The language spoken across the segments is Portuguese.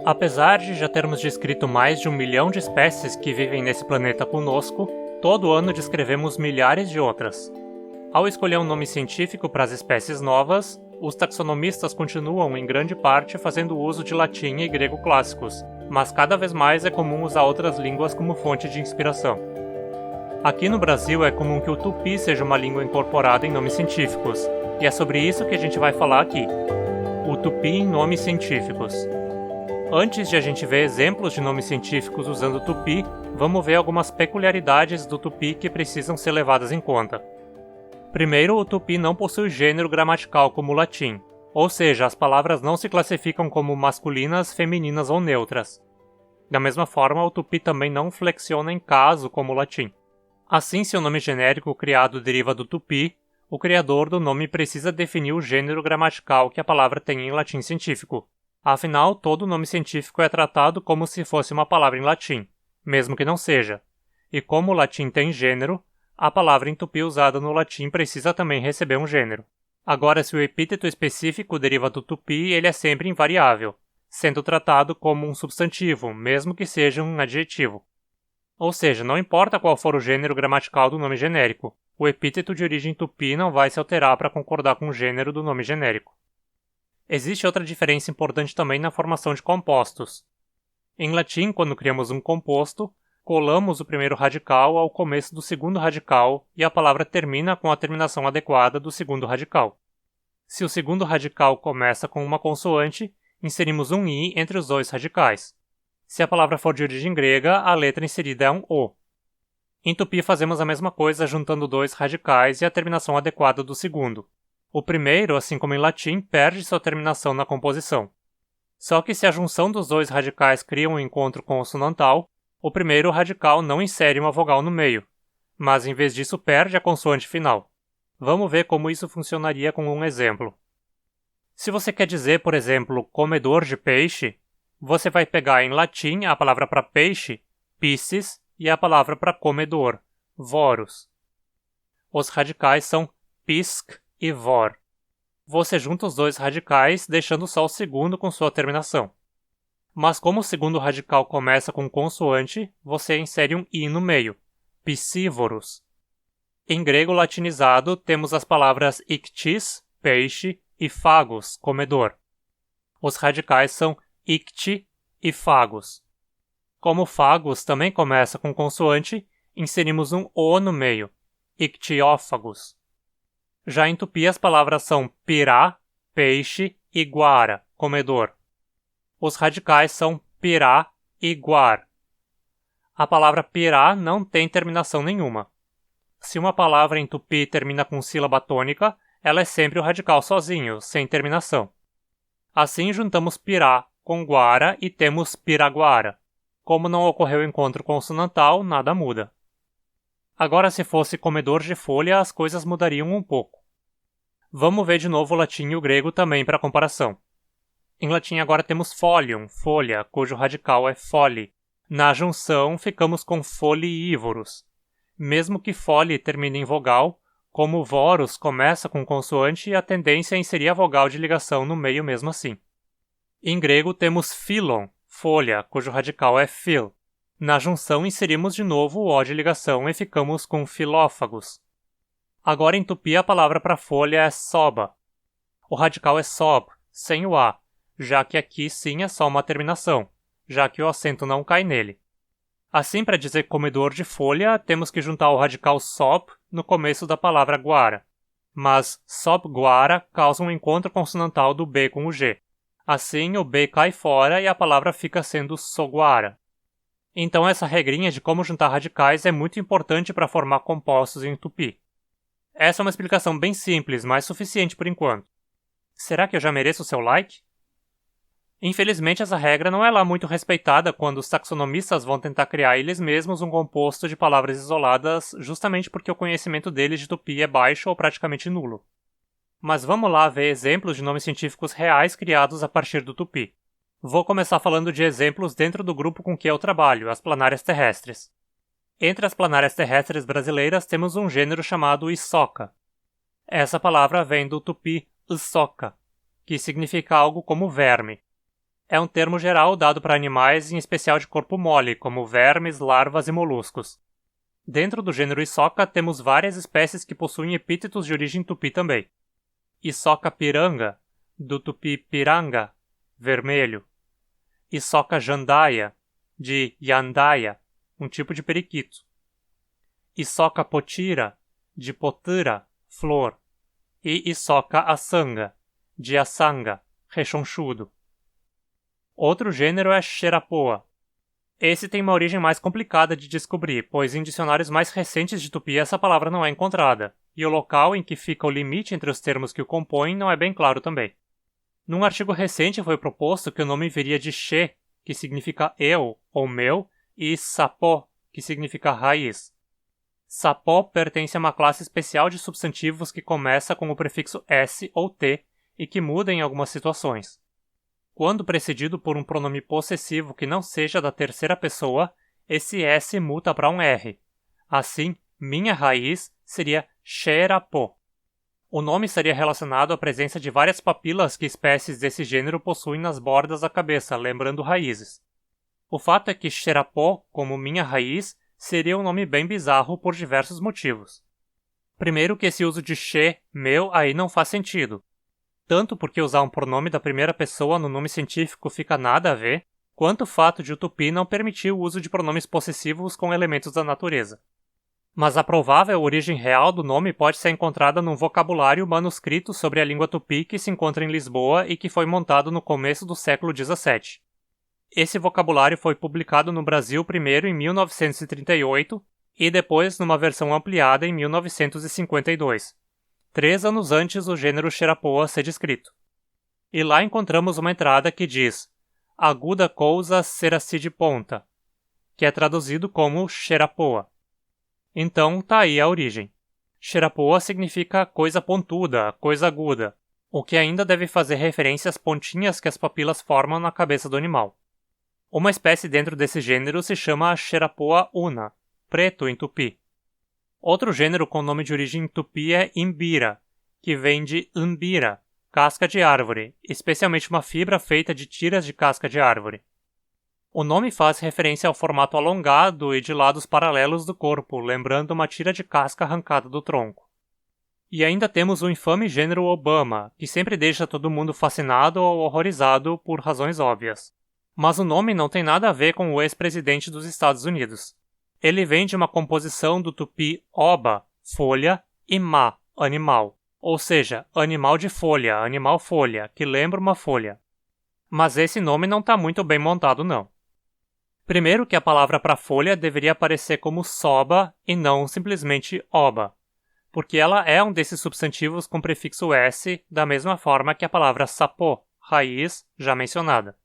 Apesar de já termos descrito mais de 1 milhão de espécies que vivem nesse planeta conosco, todo ano descrevemos milhares de outras. Ao escolher um nome científico para as espécies novas, os taxonomistas continuam, em grande parte, fazendo uso de latim e grego clássicos, mas cada vez mais é comum usar outras línguas como fonte de inspiração. Aqui no Brasil é comum que o tupi seja uma língua incorporada em nomes científicos, e é sobre isso que a gente vai falar aqui. O tupi em nomes científicos. Antes de a gente ver exemplos de nomes científicos usando o tupi, vamos ver algumas peculiaridades do tupi que precisam ser levadas em conta. Primeiro, o tupi não possui gênero gramatical como o latim, ou seja, as palavras não se classificam como masculinas, femininas ou neutras. Da mesma forma, o tupi também não flexiona em caso como o latim. Assim, se o nome genérico criado deriva do tupi, o criador do nome precisa definir o gênero gramatical que a palavra tem em latim científico. Afinal, todo nome científico é tratado como se fosse uma palavra em latim, mesmo que não seja. E como o latim tem gênero, a palavra em tupi usada no latim precisa também receber um gênero. Agora, se o epíteto específico deriva do tupi, ele é sempre invariável, sendo tratado como um substantivo, mesmo que seja um adjetivo. Ou seja, não importa qual for o gênero gramatical do nome genérico, o epíteto de origem tupi não vai se alterar para concordar com o gênero do nome genérico. Existe outra diferença importante também na formação de compostos. Em latim, quando criamos um composto, colamos o primeiro radical ao começo do segundo radical e a palavra termina com a terminação adequada do segundo radical. Se o segundo radical começa com uma consoante, inserimos um i entre os dois radicais. Se a palavra for de origem grega, a letra inserida é um o. Em tupi fazemos a mesma coisa juntando dois radicais e a terminação adequada do segundo. O primeiro, assim como em latim, perde sua terminação na composição. Só que se a junção dos dois radicais cria um encontro consonantal, o primeiro radical não insere uma vogal no meio, mas em vez disso perde a consoante final. Vamos ver como isso funcionaria com um exemplo. Se você quer dizer, por exemplo, comedor de peixe, você vai pegar em latim a palavra para peixe, piscis, e a palavra para comedor, vorus. Os radicais são pisc e vor. Você junta os dois radicais, deixando só o segundo com sua terminação. Mas como o segundo radical começa com consoante, você insere um i no meio, piscivorus. Em grego latinizado, temos as palavras ictis, peixe, e phagos, comedor. Os radicais são icti e phagos. Como phagos também começa com consoante, inserimos um o no meio, ictiófagos. Já em tupi as palavras são pirá, peixe e guara, comedor. Os radicais são pirá e guar. A palavra pirá não tem terminação nenhuma. Se uma palavra em tupi termina com sílaba tônica, ela é sempre o radical sozinho, sem terminação. Assim juntamos pirá com guara e temos piraguara. Como não ocorreu encontro consonantal, nada muda. Agora, se fosse comedor de folha, as coisas mudariam um pouco. Vamos ver de novo o latim e o grego também para comparação. Em latim agora temos folium, folha, cujo radical é foli. Na junção, ficamos com foliívoros. Mesmo que foli termine em vogal, como vorus começa com consoante, a tendência é inserir a vogal de ligação no meio mesmo assim. Em grego temos philon, folha, cujo radical é phil. Na junção inserimos de novo o o de ligação e ficamos com filófagos. Agora em tupi a palavra para folha é soba. O radical é sob, sem o a, já que aqui sim é só uma terminação, já que o acento não cai nele. Assim, para dizer comedor de folha, temos que juntar o radical sob no começo da palavra guara. Mas sob-guara causa um encontro consonantal do B com o G. Assim, o B cai fora e a palavra fica sendo soguara. Então essa regrinha de como juntar radicais é muito importante para formar compostos em tupi. Essa é uma explicação bem simples, mas suficiente por enquanto. Será que eu já mereço o seu like? Infelizmente, essa regra não é lá muito respeitada quando os taxonomistas vão tentar criar eles mesmos um composto de palavras isoladas, justamente porque o conhecimento deles de tupi é baixo ou praticamente nulo. Mas vamos lá ver exemplos de nomes científicos reais criados a partir do tupi. Vou começar falando de exemplos dentro do grupo com que eu trabalho, as planárias terrestres. Entre as planárias terrestres brasileiras temos um gênero chamado Isoca. Essa palavra vem do tupi Isoca, que significa algo como verme. É um termo geral dado para animais, em especial de corpo mole, como vermes, larvas e moluscos. Dentro do gênero Isoca, temos várias espécies que possuem epítetos de origem tupi também. Isoca piranga, do tupi piranga, vermelho. Isoca jandaia, de yandaia, um tipo de periquito. Isoca potira, de potira, flor. E Isoca assanga, de assanga, rechonchudo. Outro gênero é Xerapoa. Esse tem uma origem mais complicada de descobrir, pois em dicionários mais recentes de tupi essa palavra não é encontrada, e o local em que fica o limite entre os termos que o compõem não é bem claro também. Num artigo recente foi proposto que o nome viria de Xe, que significa eu ou meu, e Sapó, que significa raiz. Sapó pertence a uma classe especial de substantivos que começa com o prefixo S ou T e que muda em algumas situações. Quando precedido por um pronome possessivo que não seja da terceira pessoa, esse S muta para um R. Assim, minha raiz seria Xerapó. O nome estaria relacionado à presença de várias papilas que espécies desse gênero possuem nas bordas da cabeça, lembrando raízes. O fato é que Xerapó, como minha raiz, seria um nome bem bizarro por diversos motivos. Primeiro que esse uso de Xe, meu, aí não faz sentido. Tanto porque usar um pronome da primeira pessoa no nome científico fica nada a ver, quanto o fato de o tupi não permitir o uso de pronomes possessivos com elementos da natureza. Mas a provável origem real do nome pode ser encontrada num vocabulário manuscrito sobre a língua tupi que se encontra em Lisboa e que foi montado no começo do século XVII. Esse vocabulário foi publicado no Brasil primeiro em 1938 e depois numa versão ampliada em 1952. 3 anos antes do gênero Xerapoa ser descrito. E lá encontramos uma entrada que diz aguda cousa ser-se de ponta, que é traduzido como Xerapoa. Então tá aí a origem. Xerapoa significa coisa pontuda, coisa aguda, o que ainda deve fazer referência às pontinhas que as papilas formam na cabeça do animal. Uma espécie dentro desse gênero se chama Xerapoa una, preto em tupi. Outro gênero com nome de origem tupi é Imbira, que vem de umbira, casca de árvore, especialmente uma fibra feita de tiras de casca de árvore. O nome faz referência ao formato alongado e de lados paralelos do corpo, lembrando uma tira de casca arrancada do tronco. E ainda temos o infame gênero Obama, que sempre deixa todo mundo fascinado ou horrorizado por razões óbvias. Mas o nome não tem nada a ver com o ex-presidente dos Estados Unidos. Ele vem de uma composição do tupi oba, folha, e ma, animal. Ou seja, animal de folha, animal folha, que lembra uma folha. Mas esse nome não está muito bem montado não. Primeiro que a palavra para folha deveria aparecer como soba e não simplesmente oba, porque ela é um desses substantivos com prefixo S, da mesma forma que a palavra sapó, raiz, já mencionada.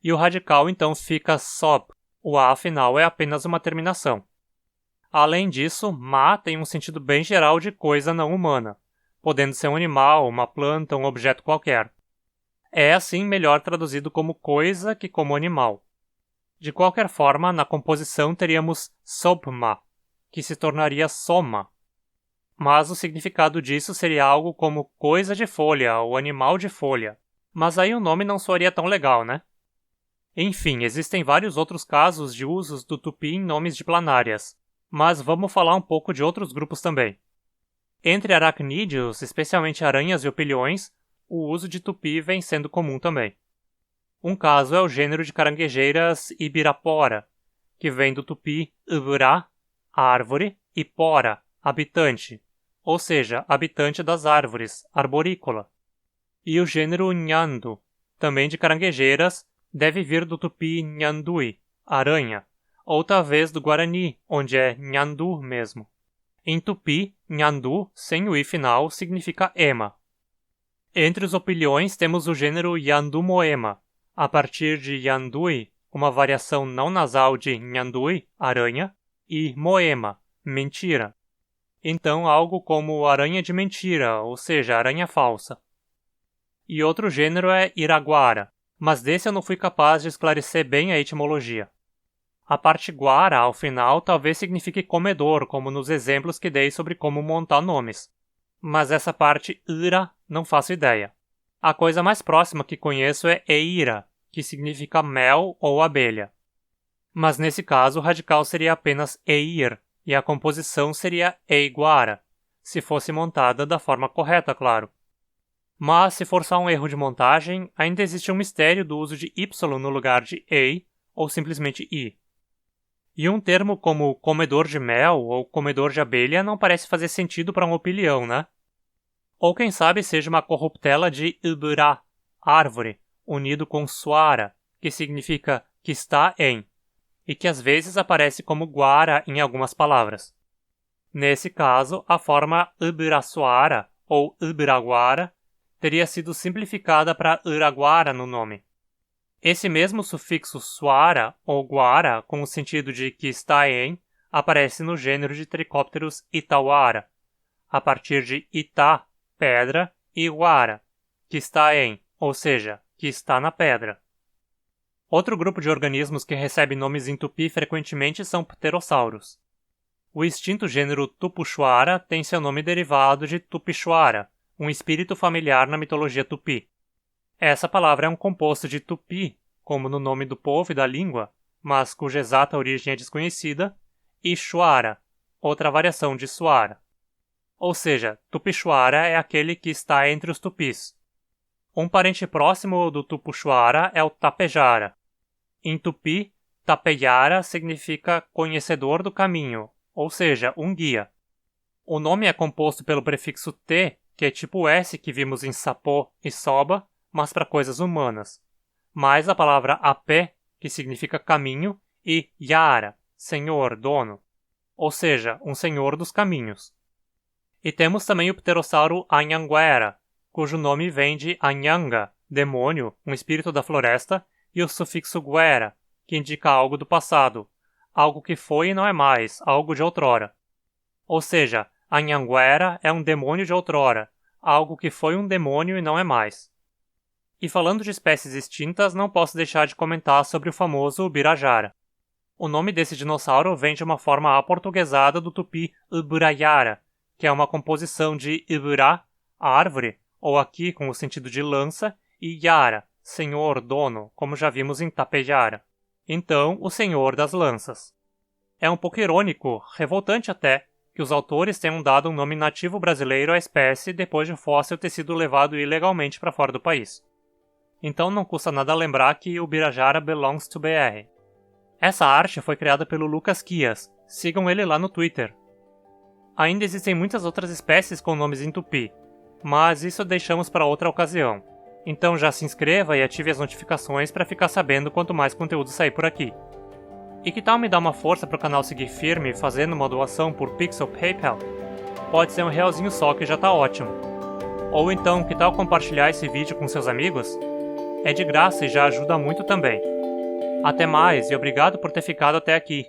E o radical então fica sob. O A final é apenas uma terminação. Além disso, ma tem um sentido bem geral de coisa não humana, podendo ser um animal, uma planta, um objeto qualquer. É assim melhor traduzido como coisa que como animal. De qualquer forma, na composição teríamos sobma, que se tornaria soma. Mas o significado disso seria algo como coisa de folha ou animal de folha. Mas aí o nome não soaria tão legal, né? Enfim, existem vários outros casos de usos do tupi em nomes de planárias, mas vamos falar um pouco de outros grupos também. Entre aracnídeos, especialmente aranhas e opilhões, o uso de tupi vem sendo comum também. Um caso é o gênero de caranguejeiras Ibirapora, que vem do tupi ibirá, árvore, e pora, habitante, ou seja, habitante das árvores, arborícola. E o gênero Nhandu, também de caranguejeiras, deve vir do tupi Nhandui, aranha, ou talvez do Guarani, onde é Nhandu mesmo. Em tupi, Nhandu, sem o i final, significa ema. Entre os opilhões temos o gênero Yandumoema, a partir de Yandui, uma variação não nasal de Nhandui, aranha, e moema, mentira. Então algo como aranha de mentira, ou seja, aranha falsa. E outro gênero é Iraguara, mas desse eu não fui capaz de esclarecer bem a etimologia. A parte guara, ao final, talvez signifique comedor, como nos exemplos que dei sobre como montar nomes. Mas essa parte ira, não faço ideia. A coisa mais próxima que conheço é eira, que significa mel ou abelha. Mas nesse caso o radical seria apenas eir, e a composição seria eiguara, se fosse montada da forma correta, claro. Mas se for só um erro de montagem, ainda existe um mistério do uso de y no lugar de ei, ou simplesmente i. E um termo como comedor de mel ou comedor de abelha não parece fazer sentido para um opilião, né? Ou quem sabe seja uma corruptela de ibra, árvore, unido com suara, que significa que está em, e que às vezes aparece como guara em algumas palavras. Nesse caso, a forma ibirasuara ou ibiraguara teria sido simplificada para iraguara no nome. Esse mesmo sufixo suara ou guara, com o sentido de que está em, aparece no gênero de tricópteros Itauara, a partir de Itá, pedra, e guara, que está em, ou seja, que está na pedra. Outro grupo de organismos que recebe nomes em tupi frequentemente são pterossauros. O extinto gênero Tupuxuara tem seu nome derivado de Tupixuara, um espírito familiar na mitologia tupi. Essa palavra é um composto de tupi, como no nome do povo e da língua, mas cuja exata origem é desconhecida, e xuara, outra variação de suara. Ou seja, Tupixuara é aquele que está entre os tupis. Um parente próximo do Tupuxuara é o Tapejara. Em tupi, Tapejara significa conhecedor do caminho, ou seja, um guia. O nome é composto pelo prefixo T, que é tipo S que vimos em sapô e soba, mas para coisas humanas, mais a palavra apé, que significa caminho, e yara, senhor, dono, ou seja, um senhor dos caminhos. E temos também o pterossauro Anhanguera, cujo nome vem de Anhanga, demônio, um espírito da floresta, e o sufixo guera, que indica algo do passado, algo que foi e não é mais, algo de outrora. Ou seja, Anhanguera é um demônio de outrora, algo que foi um demônio e não é mais. E falando de espécies extintas, não posso deixar de comentar sobre o famoso Ubirajara. O nome desse dinossauro vem de uma forma aportuguesada do tupi Uburayara, que é uma composição de Ibura, árvore, ou aqui com o sentido de lança, e Yara, senhor, dono, como já vimos em Tapejara. Então, o senhor das lanças. É um pouco irônico, revoltante até, que os autores tenham dado um nome nativo brasileiro à espécie depois de o fóssil ter sido levado ilegalmente para fora do país. Então não custa nada lembrar que o Ubirajara belongs to BR. Essa arte foi criada pelo Lucas Kias, sigam ele lá no Twitter. Ainda existem muitas outras espécies com nomes em tupi, mas isso deixamos para outra ocasião. Então já se inscreva e ative as notificações para ficar sabendo quanto mais conteúdo sair por aqui. E que tal me dar uma força para o canal seguir firme fazendo uma doação por Pix ou PayPal? Pode ser R$1 só que já tá ótimo. Ou então, que tal compartilhar esse vídeo com seus amigos? É de graça e já ajuda muito também. Até mais e obrigado por ter ficado até aqui.